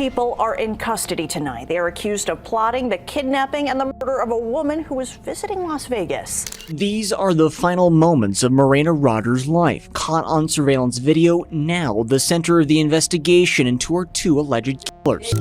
people are in custody tonight. They are accused of plotting the kidnapping and the murder of a woman who was visiting Las Vegas. These are the final moments of Marayna Rodgers' life, caught on surveillance video, now the center of the investigation into her two alleged killers.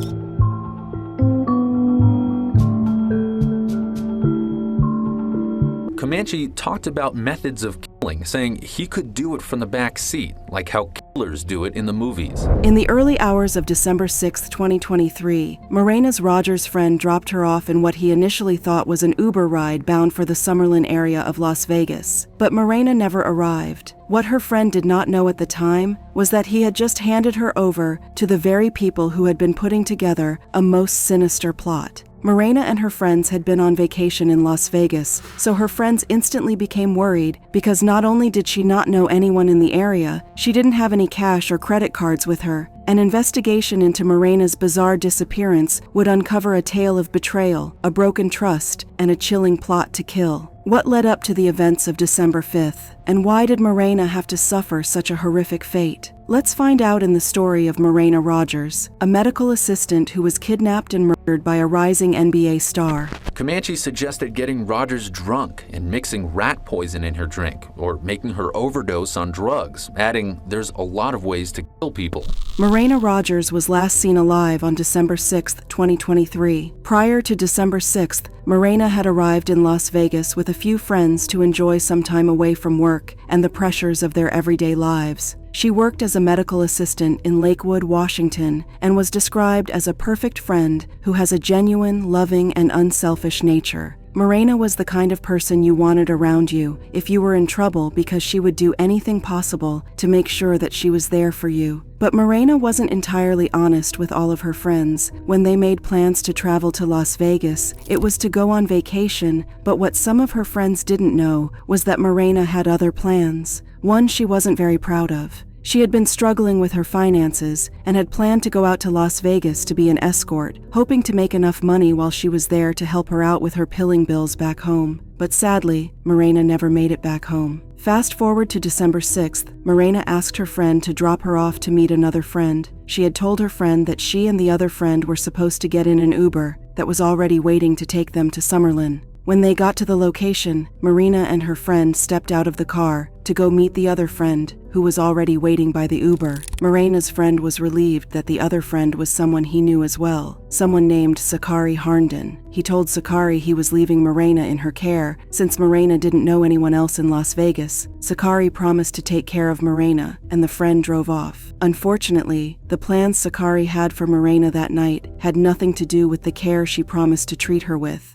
Comanche talked about methods of killing, saying he could do it from the back seat, like how killers do it in the movies. In the early hours of December 6, 2023, Marayna's Rodgers friend dropped her off in what he initially thought was an Uber ride bound for the Summerlin area of Las Vegas. But Marayna never arrived. What her friend did not know at the time was that he had just handed her over to the very people who had been putting together a most sinister plot. Marayna and her friends had been on vacation in Las Vegas, so her friends instantly became worried because not only did she not know anyone in the area, she didn't have any cash or credit cards with her. An investigation into Marayna's bizarre disappearance would uncover a tale of betrayal, a broken trust, and a chilling plot to kill. What led up to the events of December 5th, and why did Marayna have to suffer such a horrific fate? Let's find out in the story of Marayna Rodgers, a medical assistant who was kidnapped and murdered by a rising NBA star. Comanche suggested getting Rodgers drunk and mixing rat poison in her drink, or making her overdose on drugs, adding, "There's a lot of ways to kill people." Marayna Rodgers was last seen alive on December 6, 2023. Prior to December 6th, Marayna had arrived in Las Vegas with a few friends to enjoy some time away from work and the pressures of their everyday lives. She worked as a medical assistant in Lakewood, Washington, and was described as a perfect friend who has a genuine, loving, and unselfish nature. Marayna was the kind of person you wanted around you if you were in trouble because she would do anything possible to make sure that she was there for you. But Marayna wasn't entirely honest with all of her friends. When they made plans to travel to Las Vegas, it was to go on vacation, but what some of her friends didn't know was that Marayna had other plans. One she wasn't very proud of. She had been struggling with her finances and had planned to go out to Las Vegas to be an escort, hoping to make enough money while she was there to help her out with her pilling bills back home. But sadly, Marayna never made it back home. Fast forward to December 6th, Marayna asked her friend to drop her off to meet another friend. She had told her friend that she and the other friend were supposed to get in an Uber that was already waiting to take them to Summerlin. When they got to the location, Marayna and her friend stepped out of the car to go meet the other friend, who was already waiting by the Uber. Marayna's friend was relieved that the other friend was someone he knew as well, someone named Sakari Harnden. He told Sakari he was leaving Marayna in her care, since Marayna didn't know anyone else in Las Vegas. Sakari promised to take care of Marayna, and the friend drove off. Unfortunately, the plans Sakari had for Marayna that night had nothing to do with the care she promised to treat her with.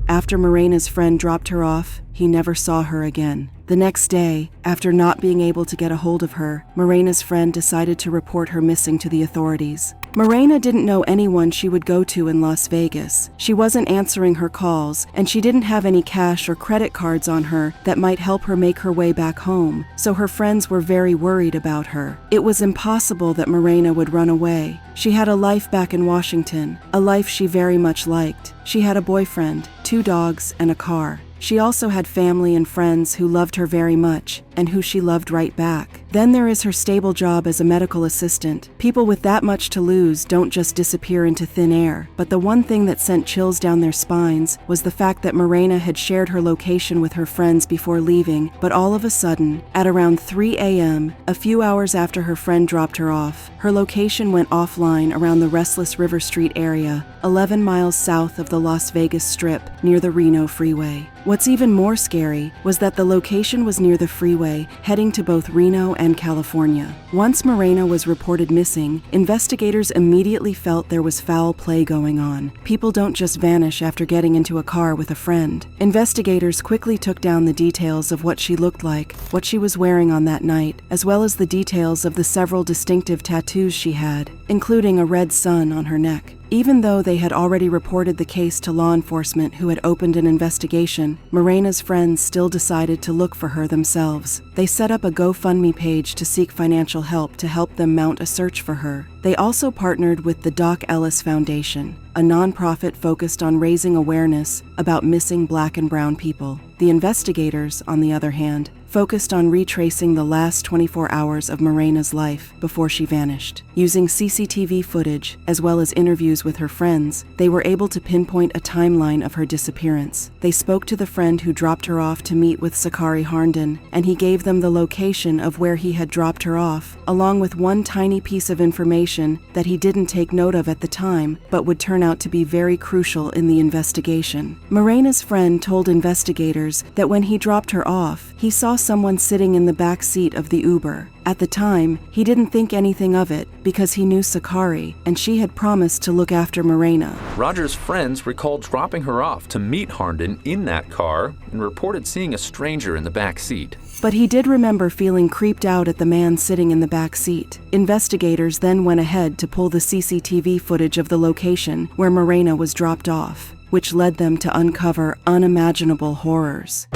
After Marayna's friend dropped her off, he never saw her again. The next day, after not being able to get a hold of her, Marayna's friend decided to report her missing to the authorities. Marayna didn't know anyone she would go to in Las Vegas. She wasn't answering her calls, and she didn't have any cash or credit cards on her that might help her make her way back home, so her friends were very worried about her. It was impossible that Marayna would run away. She had a life back in Washington, a life she very much liked. She had a boyfriend, 2 dogs, and a car. She also had family and friends who loved her very much, and who she loved right back. Then there is her stable job as a medical assistant. People with that much to lose don't just disappear into thin air, but the one thing that sent chills down their spines was the fact that Marayna had shared her location with her friends before leaving, but all of a sudden, at around 3 a.m., a few hours after her friend dropped her off, her location went offline around the Restless River Street area, 11 miles south of the Las Vegas Strip, near the Reno freeway. What's even more scary was that the location was near the freeway, heading to both Reno and California. Once Marayna was reported missing, investigators immediately felt there was foul play going on. People don't just vanish after getting into a car with a friend. Investigators quickly took down the details of what she looked like, what she was wearing on that night, as well as the details of the several distinctive tattoos she had, including a red sun on her neck. Even though they had already reported the case to law enforcement who had opened an investigation, Marayna's friends still decided to look for her themselves. They set up a GoFundMe page to seek financial help to help them mount a search for her. They also partnered with the Doc Ellis Foundation, a nonprofit focused on raising awareness about missing Black and brown people. The investigators, on the other hand, focused on retracing the last 24 hours of Marayna's life before she vanished. Using CCTV footage, as well as interviews with her friends, they were able to pinpoint a timeline of her disappearance. They spoke to the friend who dropped her off to meet with Sakari Harnden, and he gave them the location of where he had dropped her off, along with one tiny piece of information that he didn't take note of at the time, but would turn out to be very crucial in the investigation. Marayna's friend told investigators that when he dropped her off, he saw someone sitting in the back seat of the Uber. At the time, he didn't think anything of it because he knew Sakari, and she had promised to look after Marayna. Rodgers' friends recalled dropping her off to meet Harnden in that car and reported seeing a stranger in the back seat. But he did remember feeling creeped out at the man sitting in the back seat. Investigators then went ahead to pull the CCTV footage of the location where Marayna was dropped off, which led them to uncover unimaginable horrors.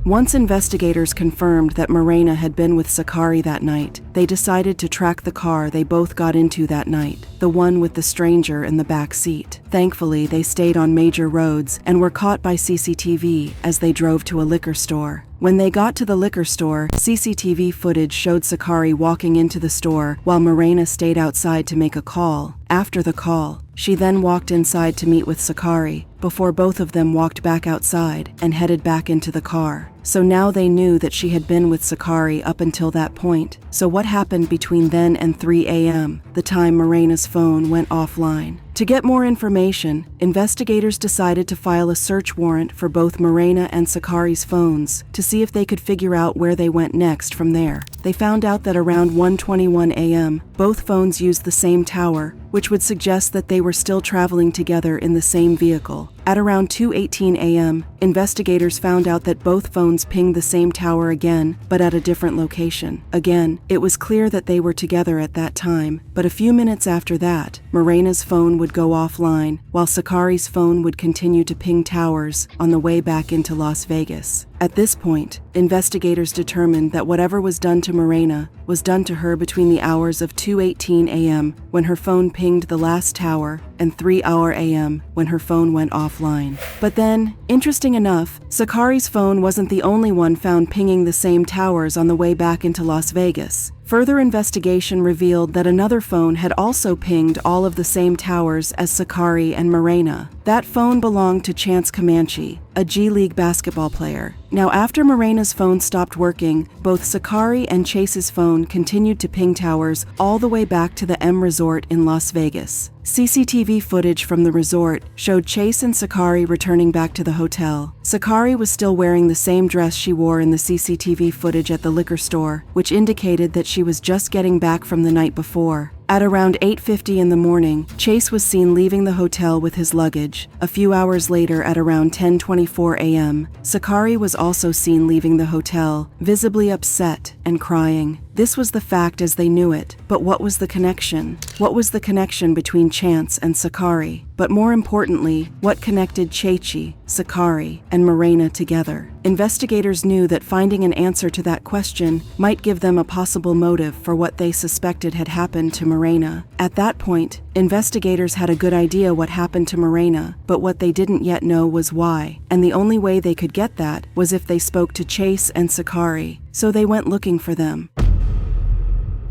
Once investigators confirmed that Marayna had been with Sakari that night, they decided to track the car they both got into that night, the one with the stranger in the back seat. Thankfully, they stayed on major roads and were caught by CCTV as they drove to a liquor store. When they got to the liquor store, CCTV footage showed Sakari walking into the store while Marayna stayed outside to make a call. After the call, she then walked inside to meet with Sakari, before both of them walked back outside and headed back into the car. So now they knew that she had been with Sakari up until that point. So what happened between then and 3 a.m., the time Marayna's phone went offline? To get more information, investigators decided to file a search warrant for both Marayna and Sakari's phones to see if they could figure out where they went next from there. They found out that around 1:21 a.m., both phones used the same tower, which would suggest that they were still traveling together in the same vehicle. At around 2:18 a.m., investigators found out that both phones pinged the same tower again, but at a different location. Again, it was clear that they were together at that time, but a few minutes after that, Marayna's phone would go offline, while Sakari's phone would continue to ping towers on the way back into Las Vegas. At this point, investigators determined that whatever was done to Marayna was done to her between the hours of 2:18 a.m. when her phone pinged the last tower and 3 a.m. when her phone went offline. But then, interesting enough, Sakari's phone wasn't the only one found pinging the same towers on the way back into Las Vegas. Further investigation revealed that another phone had also pinged all of the same towers as Sakari and Marayna. That phone belonged to Chance Comanche, a G League basketball player. Now, after Marayna's phone stopped working, both Sakari and Chase's phone continued to ping towers all the way back to the M Resort in Las Vegas. CCTV footage from the resort showed Chase and Sakari returning back to the hotel. Sakari was still wearing the same dress she wore in the CCTV footage at the liquor store, which indicated that she was just getting back from the night before. At around 8:50 in the morning, Chase was seen leaving the hotel with his luggage. A few hours later, at around 10:24 a.m., Sakari was also seen leaving the hotel, visibly upset and crying. This was the fact as they knew it, but what was the connection? What was the connection between Chance and Sakari? But more importantly, what connected Chechi, Sakari, and Marayna together? Investigators knew that finding an answer to that question might give them a possible motive for what they suspected had happened to Marayna. At that point, investigators had a good idea what happened to Marayna, but what they didn't yet know was why, and the only way they could get that was if they spoke to Chase and Sakari, so they went looking for them.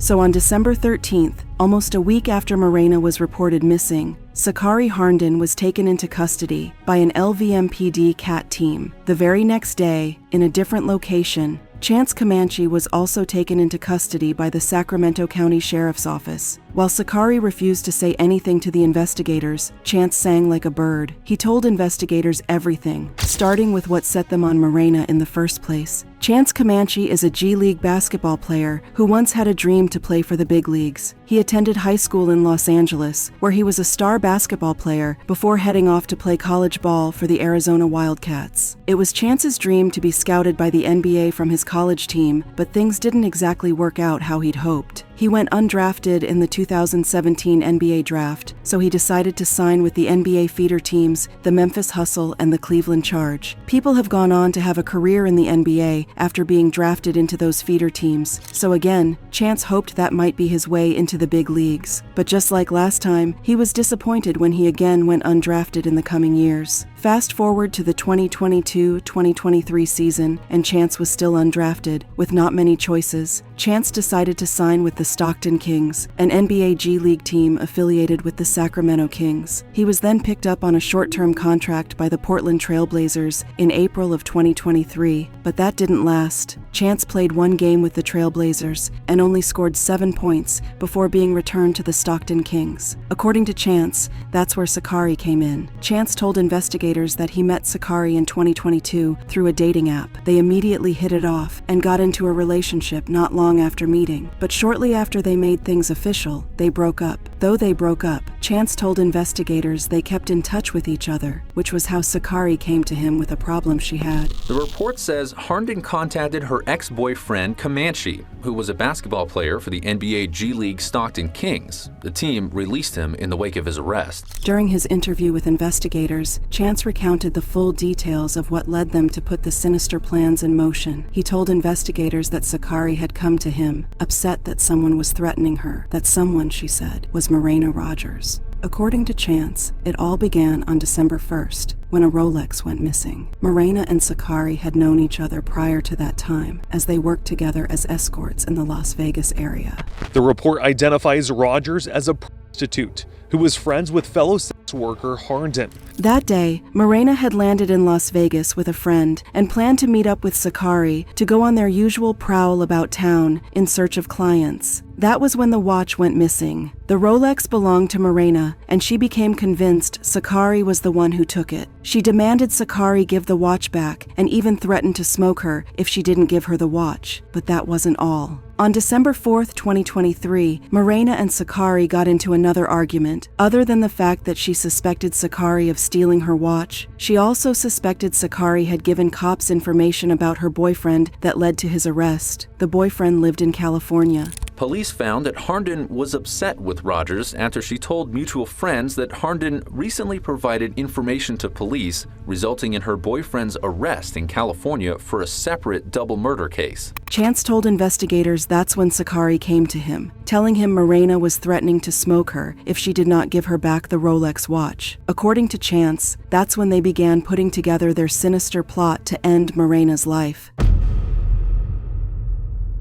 So on December 13th, almost a week after Marayna was reported missing, Sakari Harnden was taken into custody by an LVMPD CAT team. The very next day, in a different location, Chance Comanche was also taken into custody by the Sacramento County Sheriff's Office. While Sakari refused to say anything to the investigators, Chance sang like a bird. He told investigators everything, starting with what set them on Marayna in the first place. Chance Comanche is a G League basketball player who once had a dream to play for the big leagues. He attended high school in Los Angeles, where he was a star basketball player before heading off to play college ball for the Arizona Wildcats. It was Chance's dream to be scouted by the NBA from his college team, but things didn't exactly work out how he'd hoped. He went undrafted in the 2017 NBA draft, so he decided to sign with the NBA feeder teams, the Memphis Hustle and the Cleveland Charge. People have gone on to have a career in the NBA after being drafted into those feeder teams, so again, Chance hoped that might be his way into the big leagues. But just like last time, he was disappointed when he again went undrafted in the coming years. Fast forward to the 2022-2023 season, and Chance was still undrafted, with not many choices. Chance decided to sign with the Stockton Kings, an NBA G League team affiliated with the Sacramento Kings. He was then picked up on a short-term contract by the Portland Trail Blazers in April of 2023, but that didn't last. Chance played one game with the Trail Blazers and only scored 7 points before being returned to the Stockton Kings. According to Chance, that's where Sakari came in. Chance told investigators that he met Sakari in 2022 through a dating app. They immediately hit it off and got into a relationship not long after meeting. But shortly after they made things official, they broke up. Though they broke up, Chance told investigators they kept in touch with each other, which was how Sakari came to him with a problem she had. The report says Harnden contacted her ex-boyfriend Comanche, who was a basketball player for the NBA G League Stockton Kings. The team released him in the wake of his arrest. During his interview with investigators, Chance recounted the full details of what led them to put the sinister plans in motion. He told investigators that Sakari had come to him, upset that someone was threatening her. That someone, she said, was Marayna Rodgers. According to Chance, it all began on December 1st, when a Rolex went missing. Marayna and Sakari had known each other prior to that time, as they worked together as escorts in the Las Vegas area. The report identifies Rodgers as a prostitute who was friends with fellow sex worker Harnden. That day, Marayna had landed in Las Vegas with a friend and planned to meet up with Sakari to go on their usual prowl about town in search of clients. That was when the watch went missing. The Rolex belonged to Marayna, and she became convinced Sakari was the one who took it. She demanded Sakari give the watch back and even threatened to smoke her if she didn't give her the watch. But that wasn't all. On December 4th, 2023, Marayna and Sakari got into another argument. Other than the fact that she suspected Sakari of stealing her watch, she also suspected Sakari had given cops information about her boyfriend that led to his arrest. The boyfriend lived in California. Police found that Harnden was upset with Rodgers after she told mutual friends that Harnden recently provided information to police, resulting in her boyfriend's arrest in California for a separate double murder case. Chance told investigators that's when Sakari came to him, telling him Marayna was threatening to smoke her if she did not give her back the Rolex watch. According to Chance, that's when they began putting together their sinister plot to end Marayna's life.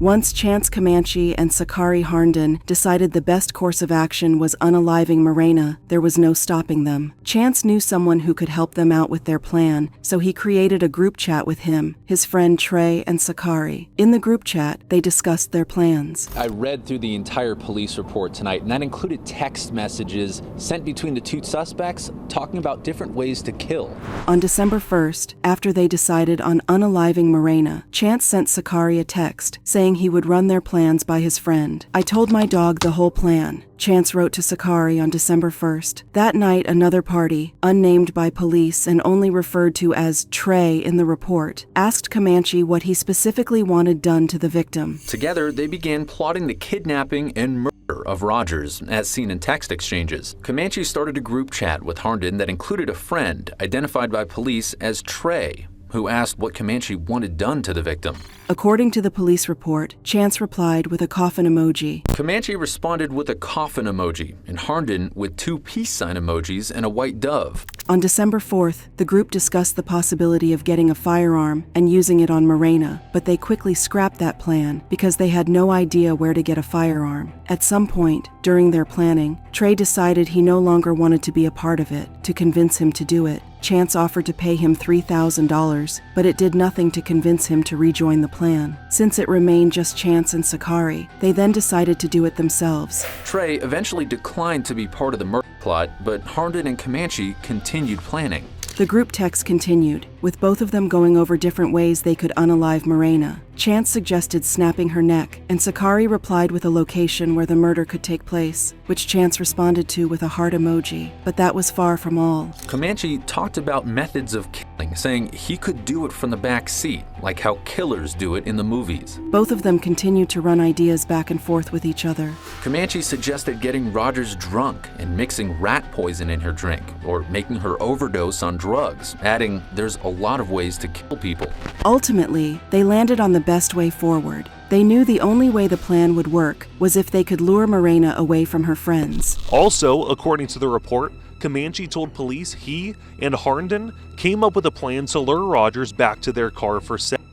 Once Chance Comanche and Sakari Harnden decided the best course of action was unaliving Marayna, there was no stopping them. Chance knew someone who could help them out with their plan, so he created a group chat with him, his friend Trey, and Sakari. In the group chat, they discussed their plans. I read through the entire police report tonight, and that included text messages sent between the two suspects talking about different ways to kill. On December 1st, after they decided on unaliving Marayna, Chance sent Sakari a text saying he would run their plans by his friend. I told my dog the whole plan, Chance wrote to Sakari on December 1st. That night, another party, unnamed by police and only referred to as Trey in the report, asked Comanche what he specifically wanted done to the victim. Together, they began plotting the kidnapping and murder of Rodgers, as seen in text exchanges. Comanche started a group chat with Harnden that included a friend identified by police as Trey, who asked what Comanche wanted done to the victim. According to the police report, Chance replied with a coffin emoji. Comanche responded with a coffin emoji, and Harnden with 2 peace sign emojis and a white dove. On December 4th, the group discussed the possibility of getting a firearm and using it on Marayna, but they quickly scrapped that plan because they had no idea where to get a firearm. At some point, during their planning, Trey decided he no longer wanted to be a part of it. To convince him to do it, Chance offered to pay him $3,000, but it did nothing to convince him to rejoin the plan. Since it remained just Chance and Sakari, they then decided to do it themselves. Trey eventually declined to be part of the murder plot, but Harnden and Comanche continued planning. The group text continued, with both of them going over different ways they could unalive Marayna. Chance suggested snapping her neck, and Sakari replied with a location where the murder could take place, which Chance responded to with a heart emoji, but that was far from all. Comanche talked about methods of killing, saying he could do it from the back seat, like how killers do it in the movies. Both of them continued to run ideas back and forth with each other. Comanche suggested getting Rodgers drunk and mixing rat poison in her drink, or making her overdose on drugs, adding there's a lot of ways to kill people. Ultimately, they landed on the best way forward. They knew the only way the plan would work was if they could lure Marayna away from her friends. Also, according to the report, Comanche told police he and Harnden came up with a plan to lure Rodgers back to their car for sex.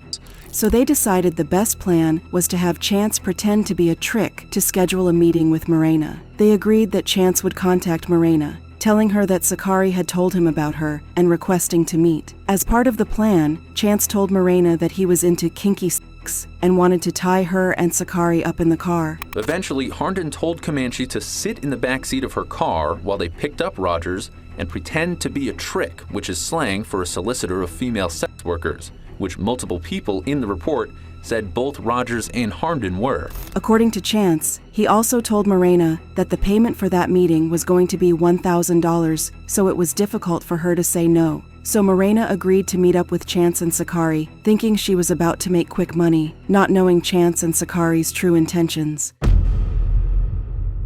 So they decided the best plan was to have Chance pretend to be a trick to schedule a meeting with Marayna. They agreed that Chance would contact Marayna, telling her that Sakari had told him about her and requesting to meet. As part of the plan, Chance told Marayna that he was into kinky sex and wanted to tie her and Sakari up in the car. Eventually, Harnden told Comanche to sit in the back seat of her car while they picked up Rodgers and pretend to be a trick, which is slang for a solicitor of female sex workers, which multiple people in the report said both Rodgers and Harnden were. According to Chance, he also told Marayna that the payment for that meeting was going to be $1,000, so it was difficult for her to say no. So Marayna agreed to meet up with Chance and Sakari, thinking she was about to make quick money, not knowing Chance and Sakari's true intentions.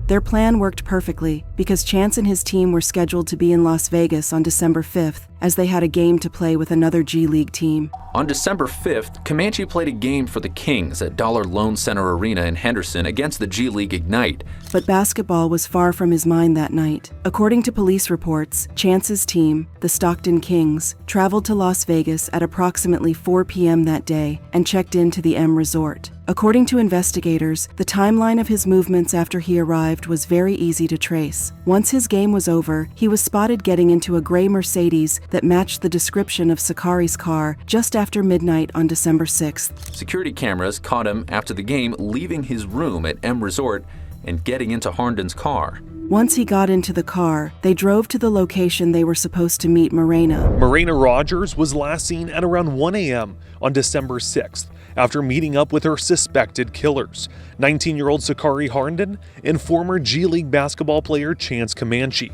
Their plan worked perfectly because Chance and his team were scheduled to be in Las Vegas on December 5th, as they had a game to play with another G League team. On December 5th, Comanche played a game for the Kings at Dollar Loan Center Arena in Henderson against the G League Ignite. But basketball was far from his mind that night. According to police reports, Chance's team, the Stockton Kings, traveled to Las Vegas at approximately 4 p.m. that day and checked into the M Resort. According to investigators, the timeline of his movements after he arrived was very easy to trace. Once his game was over, he was spotted getting into a gray Mercedes that matched the description of Sakari's car just after midnight on December 6th. Security cameras caught him after the game leaving his room at M Resort and getting into Harnden's car. Once he got into the car, they drove to the location they were supposed to meet Marayna. Marayna Rodgers was last seen at around 1 a.m. on December 6th after meeting up with her suspected killers, 19-year-old Sakari Harnden and former G League basketball player Chance Comanche.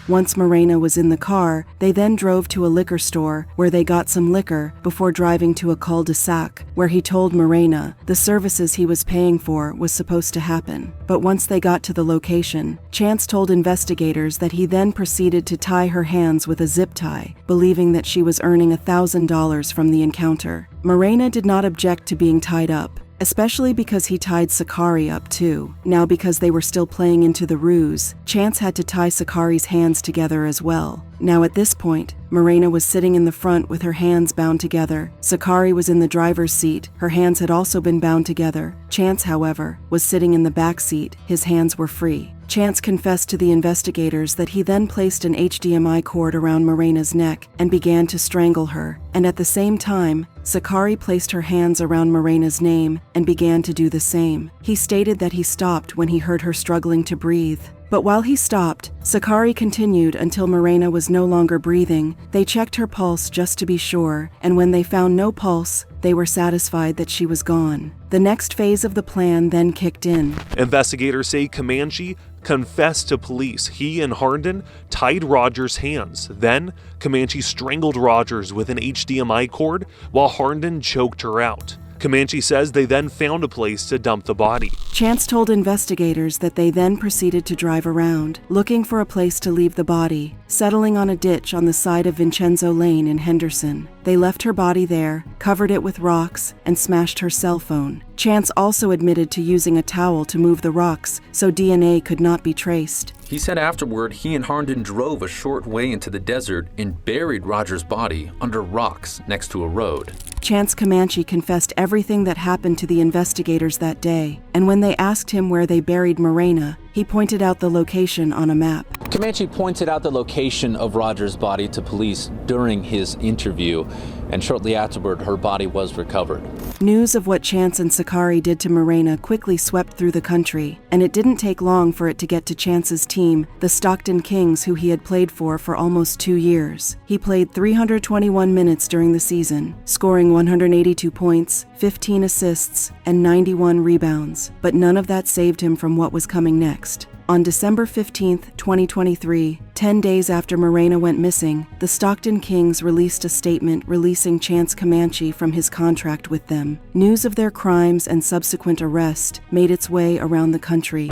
Once Marayna was in the car, they then drove to a liquor store where they got some liquor before driving to a cul-de-sac where he told Marayna the services he was paying for was supposed to happen. But once they got to the location, Chance told investigators that he then proceeded to tie her hands with a zip tie, believing that she was earning $1,000 from the encounter. Marayna did not object to being tied up, especially because he tied Sakari up too. Now, because they were still playing into the ruse, Chance had to tie Sakari's hands together as well. Now at this point, Marayna was sitting in the front with her hands bound together. Sakari was in the driver's seat. Her hands had also been bound together. Chance, however, was sitting in the back seat. His hands were free. Chance confessed to the investigators that he then placed an HDMI cord around Marayna's neck and began to strangle her. And at the same time, Sakari placed her hands around Marayna's name and began to do the same. He stated that he stopped when he heard her struggling to breathe. But while he stopped, Sakari continued until Marayna was no longer breathing. They checked her pulse just to be sure, and when they found no pulse, they were satisfied that she was gone. The next phase of the plan then kicked in. Investigators say Comanche confessed to police he and Harnden tied Rodgers' hands. Then, Comanche strangled Rodgers with an HDMI cord while Harnden choked her out. Comanche says they then found a place to dump the body. Chance told investigators that they then proceeded to drive around, looking for a place to leave the body, settling on a ditch on the side of Vincenzo Lane in Henderson. They left her body there, covered it with rocks, and smashed her cell phone. Chance also admitted to using a towel to move the rocks so DNA could not be traced. He said afterward he and Harnden drove a short way into the desert and buried Rodgers' body under rocks next to a road. Chance Comanche confessed everything that happened to the investigators that day, and when they asked him where they buried Marayna, he pointed out the location on a map. Comanche pointed out the location of Rodgers' body to police during his interview, and shortly afterward, her body was recovered. News of what Chance and Sakari did to Marayna quickly swept through the country, and it didn't take long for it to get to Chance's team, the Stockton Kings, who he had played for almost 2 years. He played 321 minutes during the season, scoring 182 points, 15 assists, and 91 rebounds, but none of that saved him from what was coming next. On December 15, 2023, 10 days after Marayna went missing, the Stockton Kings released a statement releasing Chance Comanche from his contract with them. News of their crimes and subsequent arrest made its way around the country.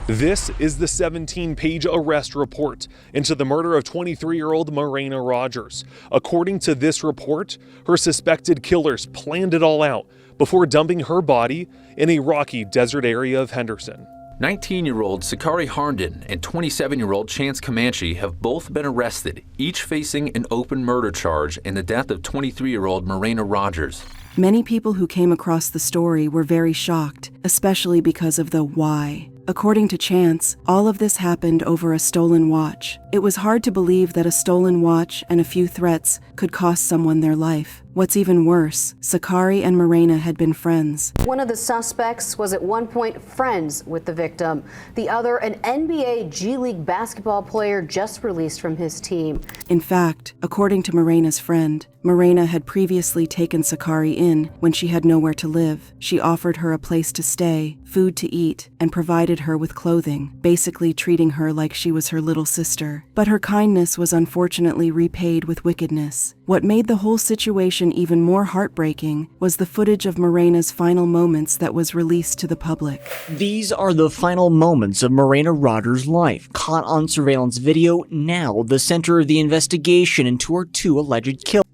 This is the 17-page arrest report into the murder of 23-year-old Marayna Rodgers. According to this report, her suspected killers planned it all out before dumping her body in a rocky desert area of Henderson. 19-year-old Sakari Harnden and 27-year-old Chance Comanche have both been arrested, each facing an open murder charge in the death of 23-year-old Marayna Rodgers. Many people who came across the story were very shocked, especially because of the why. According to Chance, all of this happened over a stolen watch. It was hard to believe that a stolen watch and a few threats could cost someone their life. What's even worse, Sakari and Marayna had been friends. One of the suspects was at one point friends with the victim. The other, an NBA G League basketball player just released from his team. In fact, according to Marayna's friend, Marayna had previously taken Sakari in when she had nowhere to live. She offered her a place to stay, food to eat, and provided her with clothing, basically treating her like she was her little sister. But her kindness was unfortunately repaid with wickedness. What made the whole situation even more heartbreaking was the footage of Marayna's final moments that was released to the public. These are the final moments of Marayna Rodgers' life, caught on surveillance video, now the center of the investigation into her 2 alleged killings.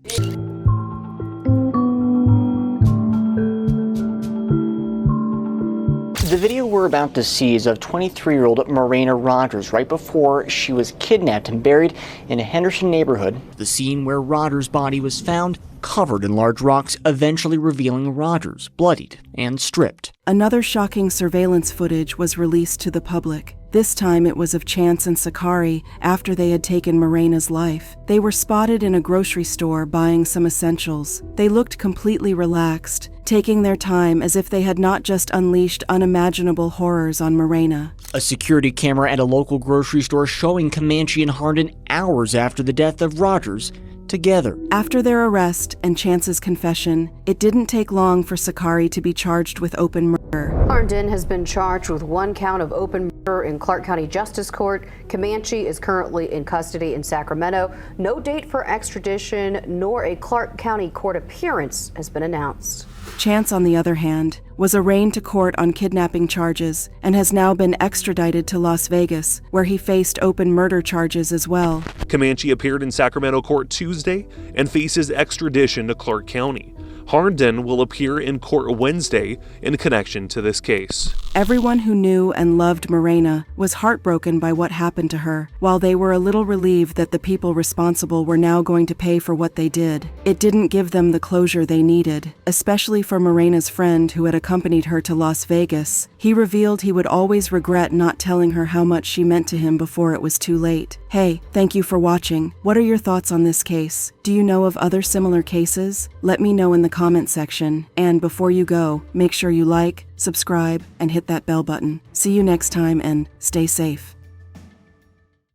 The video we're about to see is of 23-year-old Marayna Rodgers right before she was kidnapped and buried in a Henderson neighborhood. The scene where Rodgers' body was found, covered in large rocks, eventually revealing Rodgers, bloodied and stripped. Another shocking surveillance footage was released to the public. This time it was of Chance and Sakari after they had taken Marayna's life. They were spotted in a grocery store buying some essentials. They looked completely relaxed, taking their time as if they had not just unleashed unimaginable horrors on Marayna. A security camera at a local grocery store showing Comanche and Harnden hours after the death of Rodgers together. After their arrest and Chance's confession, it didn't take long for Sakari to be charged with open murder. Harnden has been charged with 1 count of open murder in Clark County Justice Court. Comanche is currently in custody in Sacramento. No date for extradition nor a Clark County court appearance has been announced. Chance, on the other hand, was arraigned to court on kidnapping charges and has now been extradited to Las Vegas, where he faced open murder charges as well. Comanche appeared in Sacramento court Tuesday and faces extradition to Clark County. Harnden will appear in court Wednesday in connection to this case. Everyone who knew and loved Marayna was heartbroken by what happened to her, while they were a little relieved that the people responsible were now going to pay for what they did. It didn't give them the closure they needed, especially for Marayna's friend who had accompanied her to Las Vegas. He revealed he would always regret not telling her how much she meant to him before it was too late. Hey, thank you for watching. What are your thoughts on this case? Do you know of other similar cases? Let me know in the comment section. And before you go, make sure you like, subscribe, and hit that bell button. See you next time and stay safe.